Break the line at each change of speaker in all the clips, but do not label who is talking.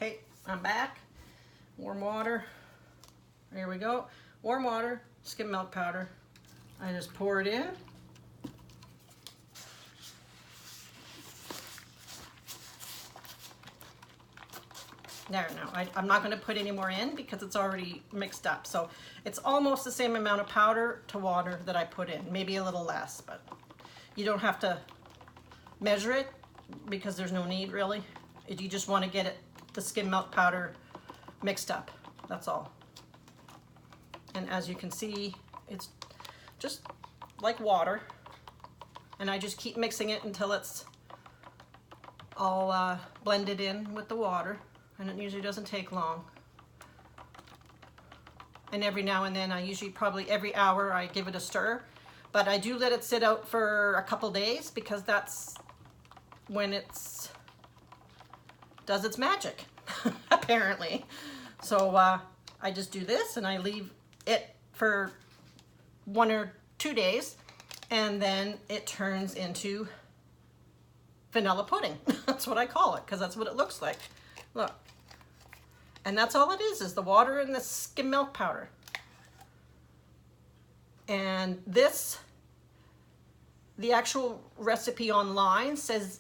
Okay, I'm back. Warm water. There we go. Warm water, skim milk powder. I just pour it in. There, now I'm not going to put any more in because it's already mixed up. So it's almost the same amount of powder to water that I put in, maybe a little less, but you don't have to measure it because there's no need really. You just want to get it, the skim milk powder mixed up, that's all. And as you can see, it's just like water, and I just keep mixing it until it's all blended in with the water, and it usually doesn't take long. And every now and then, I usually probably every hour I give it a stir, but I do let it sit out for a couple days because that's when it's does its magic apparently. So I just do this and I leave it for 1 or 2 days, and then it turns into vanilla pudding. That's what I call it because that's what it looks like. Look, and that's all it is the water and the skim milk powder. And this, the actual recipe online says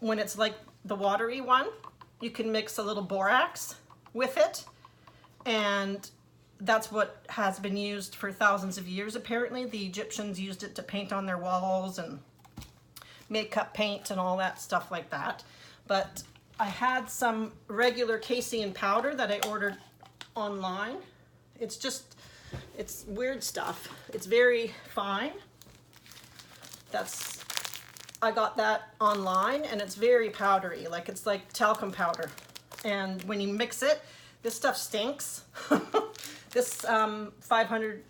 when it's like the watery one, you can mix a little borax with it, and that's what has been used for thousands of years apparently. The Egyptians used it to paint on their walls and makeup paint and all that stuff like that. But I had some regular Casein powder that I ordered online. It's weird stuff. It's very fine. I got that online, and it's very powdery, like it's like talcum powder. And when you mix it, this stuff stinks. This 500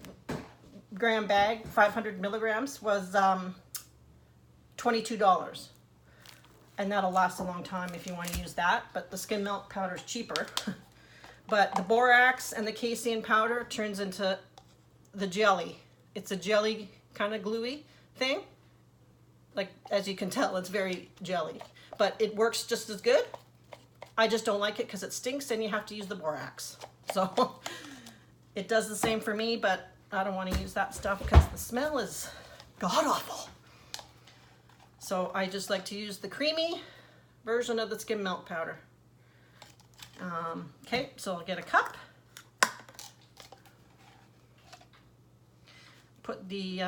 gram bag, 500 milligrams was $22. And that'll last a long time if you want to use that, but the skim milk powder is cheaper. But the borax and the Casein powder turns into the jelly. It's a jelly kind of gluey thing. Like, as you can tell, it's very jelly, but it works just as good. I just don't like it because it stinks and you have to use the borax. So it does the same for me, but I don't want to use that stuff because the smell is god-awful. So I just like to use the creamy version of the skim milk powder. Okay, so I'll get a cup. Put the,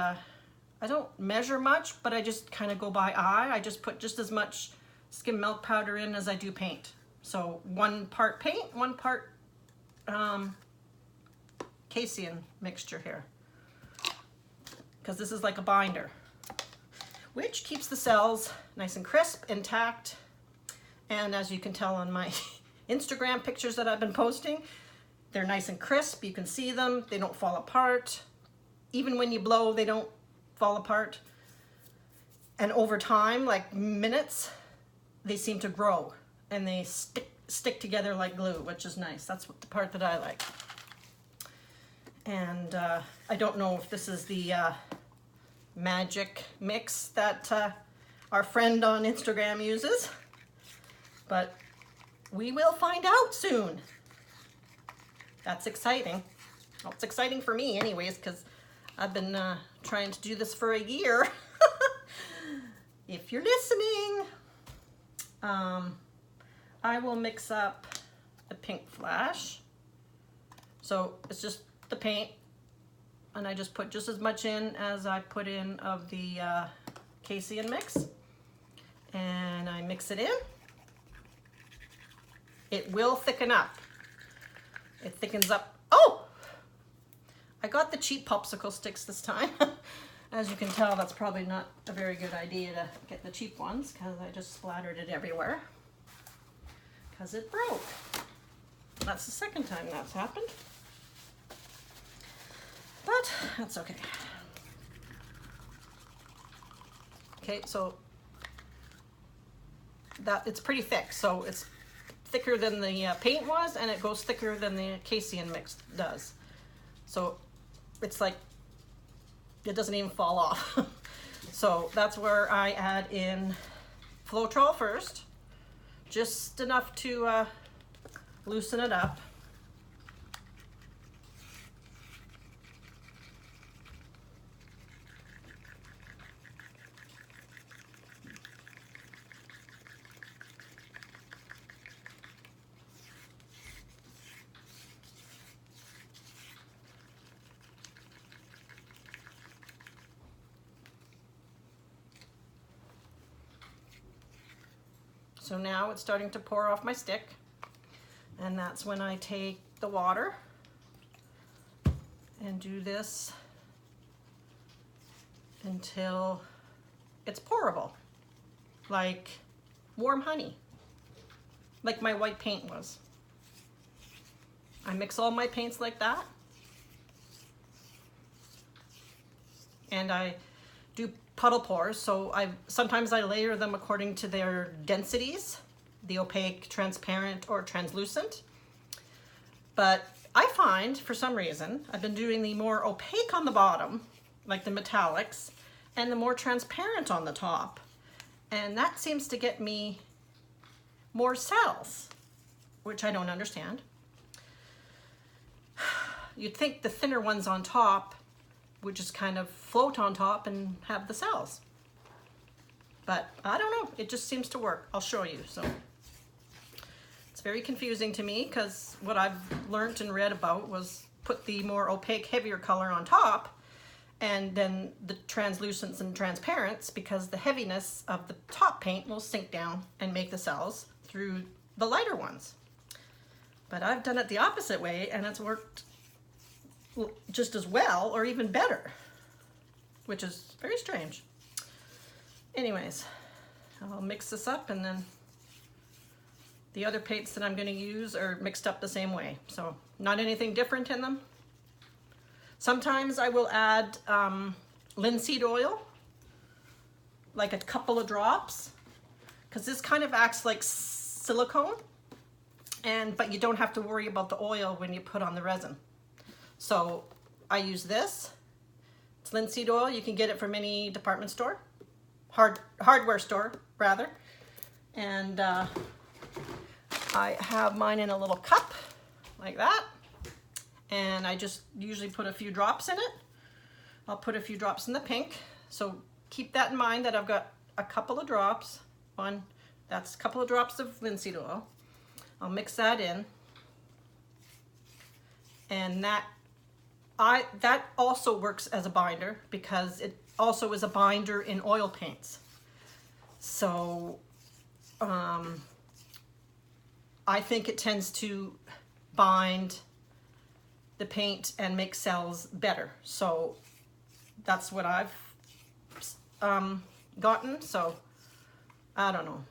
I don't measure much, but I just kind of go by eye. I just put just as much skim milk powder in as I do paint. So 1 part paint, 1 part Casein mixture here. Because this is like a binder, which keeps the cells nice and crisp, intact. And as you can tell on my Instagram pictures that I've been posting, they're nice and crisp. You can see them. They don't fall apart. Even when you blow, they don't fall apart. And over time, like minutes, they seem to grow and they stick together like glue, which is nice. That's the part that I like. And I don't know if this is the magic mix that our friend on Instagram uses, but we will find out soon. That's exciting. Well, it's exciting for me anyways, because I've been trying to do this for a year. If you're listening, I will mix up the pink flash. So it's just the paint, and I just put just as much in as I put in of the Casein mix, and I mix it in. It will thicken up. It thickens up. Oh! I got the cheap popsicle sticks this time. As you can tell, that's probably not a very good idea to get the cheap ones because I just splattered it everywhere because it broke. That's the second time that's happened. But that's okay. Okay, so that it's pretty thick. So it's thicker than the paint was, and it goes thicker than the Casein mix does. So it's like, it doesn't even fall off. So that's where I add in Floetrol first, just enough to loosen it up. So now it's starting to pour off my stick, and that's when I take the water and do this until it's pourable, like warm honey, like my white paint was. I mix all my paints like that, and I do puddle pours, so sometimes I layer them according to their densities, the opaque, transparent, or translucent. But I find, for some reason, I've been doing the more opaque on the bottom, like the metallics, and the more transparent on the top. And that seems to get me more cells, which I don't understand. You'd think the thinner ones on top would just kind of float on top and have the cells. But I don't know, it just seems to work. I'll show you. So it's very confusing to me, because what I've learned and read about was put the more opaque, heavier color on top, and then the translucents and transparents, because the heaviness of the top paint will sink down and make the cells through the lighter ones. But I've done it the opposite way, and it's worked just as well or even better, which is very strange. Anyways, I'll mix this up, and then the other paints that I'm going to use are mixed up the same way, so not anything different in them. Sometimes I will add linseed oil, like a couple of drops, because this kind of acts like silicone, but you don't have to worry about the oil when you put on the resin. So I use this. It's linseed oil. You can get it from any department store, hardware store rather. And I have mine in a little cup like that. And I just usually put a few drops in it. I'll put a few drops in the pink. So keep that in mind, that I've got a couple of drops. That's a couple of drops of linseed oil. I'll mix that in. And that also works as a binder, because it also is a binder in oil paints. So I think it tends to bind the paint and make cells better. So that's what I've gotten. So I don't know.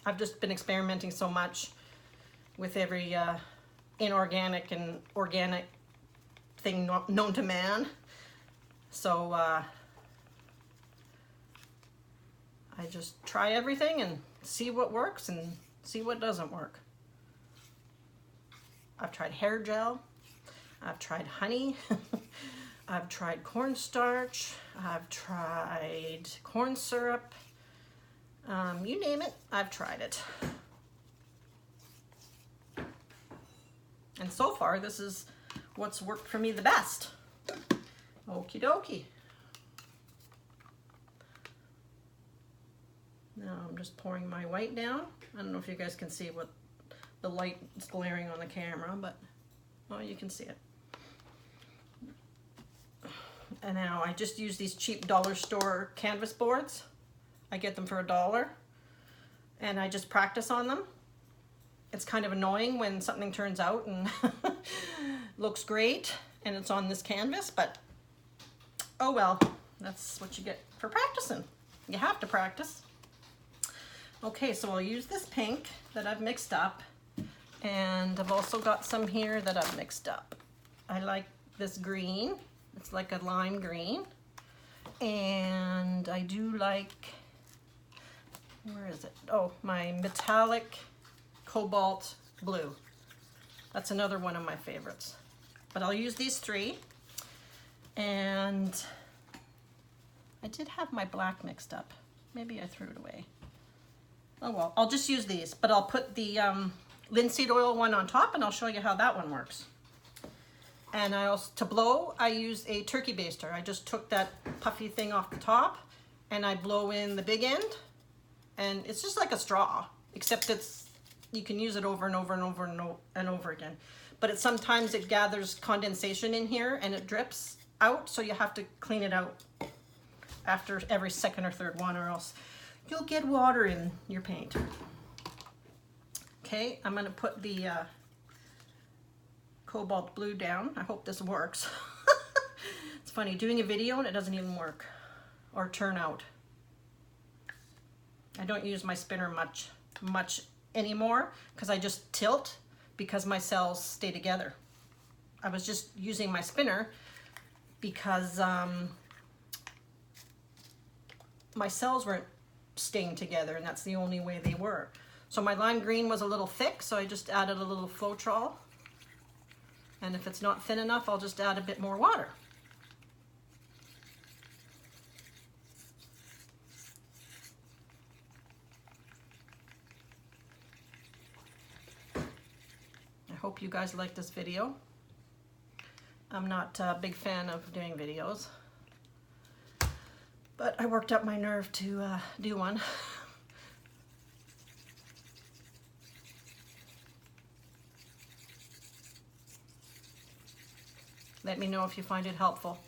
I've just been experimenting so much with every inorganic and organic thing known to man. So I just try everything and see what works and see what doesn't work. I've tried hair gel, I've tried honey, I've tried cornstarch, I've tried corn syrup, you name it, I've tried it. And so far, this is what's worked for me the best. Okie dokie. Now I'm just pouring my white down. I don't know if you guys can see what the light is glaring on the camera, but oh, you can see it. And now I just use these cheap dollar store canvas boards. I get them for $1, and I just practice on them. It's kind of annoying when something turns out and looks great and it's on this canvas, but oh well, that's what you get for practicing. You have to practice. Okay, so I'll use this pink that I've mixed up, and I've also got some here that I've mixed up. I like this green. It's like a lime green. And I do like, where is it? Oh, my metallic cobalt blue. That's another one of my favorites. But I'll use these three. And I did have my black mixed up. Maybe I threw it away. Oh well, I'll just use these, but I'll put the linseed oil one on top, and I'll show you how that one works. And I also, to blow, I use a turkey baster. I just took that puffy thing off the top and I blow in the big end, and it's just like a straw, except you can use it over and over and over and over again. But sometimes it gathers condensation in here and it drips out, so you have to clean it out after every second or third one, or else you'll get water in your paint. Okay, I'm gonna put the cobalt blue down. I hope this works. It's funny, doing a video and it doesn't even work or turn out. I don't use my spinner much anymore because I just tilt because my cells stay together. I was just using my spinner because my cells weren't staying together, and that's the only way they were. So my lime green was a little thick, so I just added a little Floetrol. And if it's not thin enough, I'll just add a bit more water. I hope you guys like this video. I'm not a big fan of doing videos, but I worked up my nerve to do one. Let me know if you find it helpful.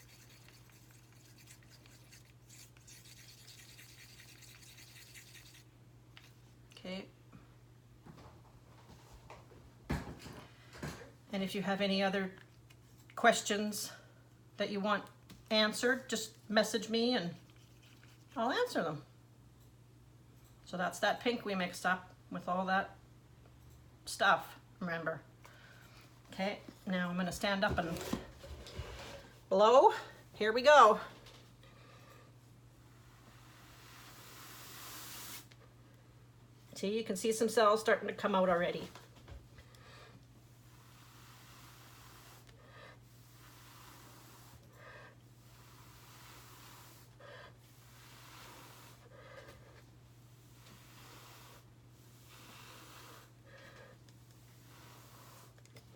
Okay. And if you have any other questions that you want answered, just message me and I'll answer them. So that's that pink we mixed up with all that stuff, remember. Okay, now I'm going to stand up and blow. Here we go. See, you can see some cells starting to come out already.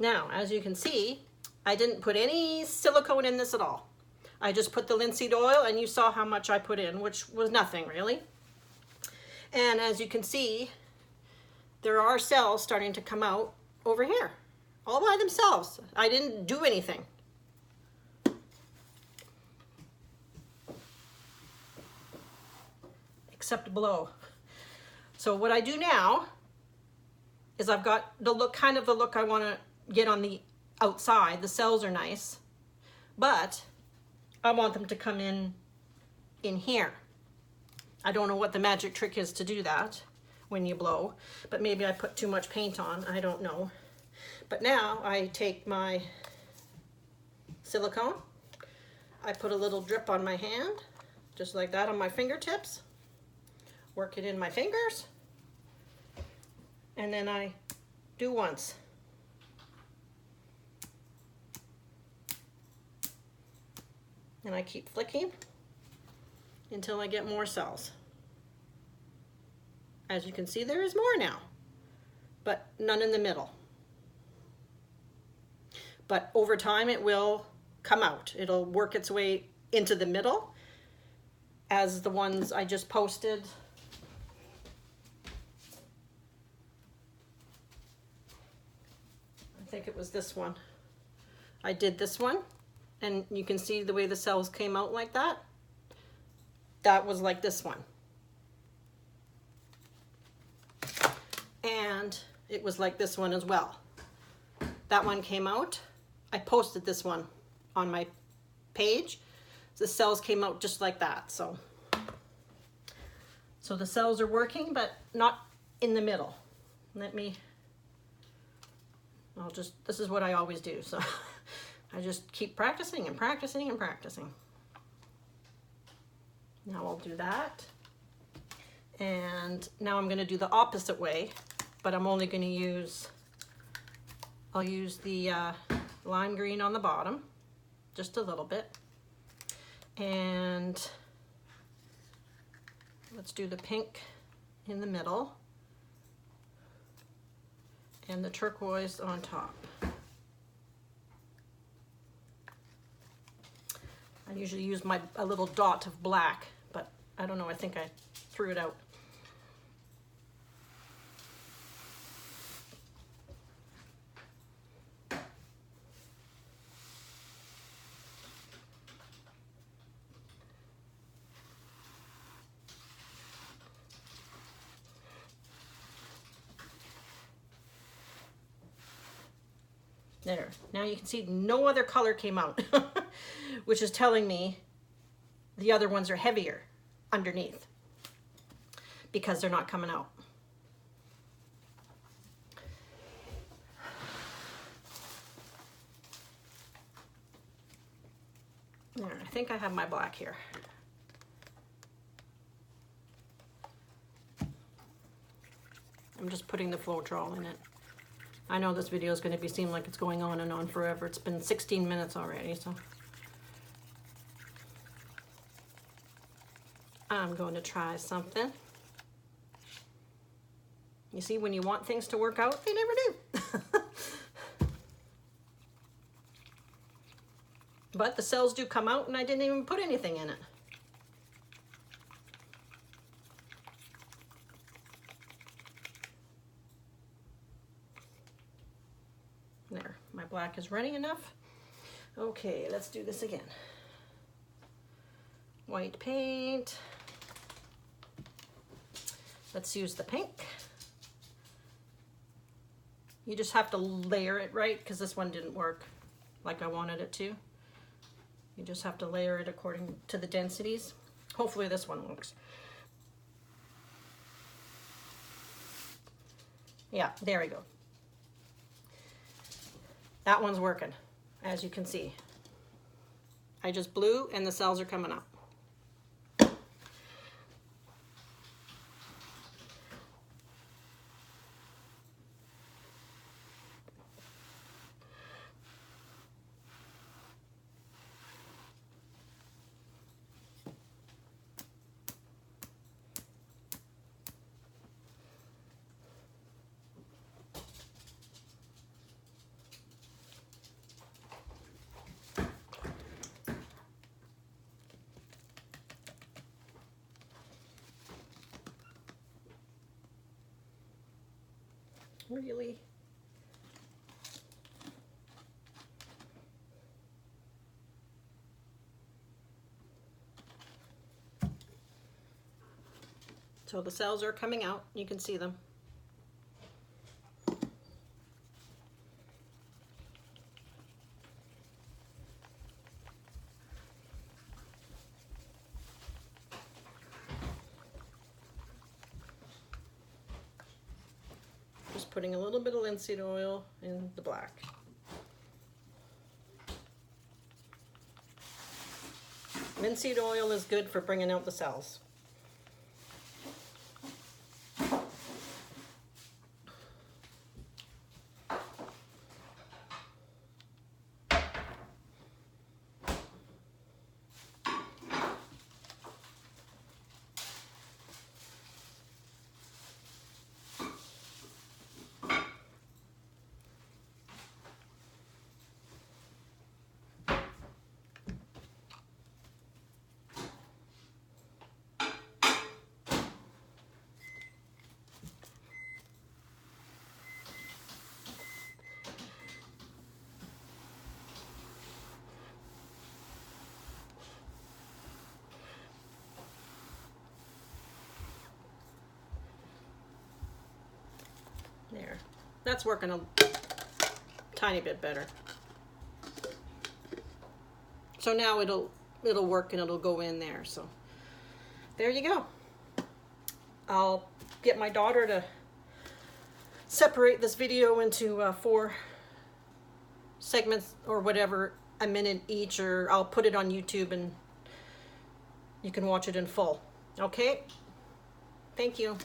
Now, as you can see, I didn't put any silicone in this at all. I just put the linseed oil, and you saw how much I put in, which was nothing really. And as you can see, there are cells starting to come out over here, all by themselves. I didn't do anything. Except blow. So what I do now is I've got the look, kind of the look I want to get on the outside. The cells are nice, but I want them to come in here. I don't know what the magic trick is to do that when you blow, but maybe I put too much paint on, I don't know. But now I take my silicone, I put a little drip on my hand, just like that on my fingertips, work it in my fingers, and then I do once. And I keep flicking until I get more cells. As you can see, there is more now, but none in the middle. But over time it will come out. It'll work its way into the middle, as the ones I just posted. I think it was this one. I did this one, and you can see the way the cells came out like that. That was like this one. And it was like this one as well. That one came out. I posted this one on my page. The cells came out just like that. So the cells are working, but not in the middle. This is what I always do. So I just keep practicing and practicing and practicing. Now I'll do that. And now I'm going to do the opposite way, but I'm only going to use, I'll use the lime green on the bottom, just a little bit. And let's do the pink in the middle. and the turquoise on top. I usually use a little dot of black, but I don't know, I think I threw it out. There, now you can see no other color came out, which is telling me the other ones are heavier underneath because they're not coming out. There, I think I have my black here. I'm just putting the Floetrol in it. I know this video is going to seem like it's going on and on forever. It's been 16 minutes already, so I'm going to try something. You see, when you want things to work out, they never do. But the cells do come out, and I didn't even put anything in it. There, my black is running enough. Okay, let's do this again. White paint. Let's use the pink. You just have to layer it right, because this one didn't work like I wanted it to. You just have to layer it according to the densities. Hopefully this one works. Yeah, there we go. That one's working, as you can see. I just blew and the cells are coming up. Really? So the cells are coming out, you can see them. Just putting a little bit of linseed oil in the black. Linseed oil is good for bringing out the cells. There, that's working a tiny bit better. So now it'll work and it'll go in there. So there you go. I'll get my daughter to separate this video into 4 segments or whatever, a minute each, or I'll put it on YouTube and you can watch it in full. Okay? Thank you.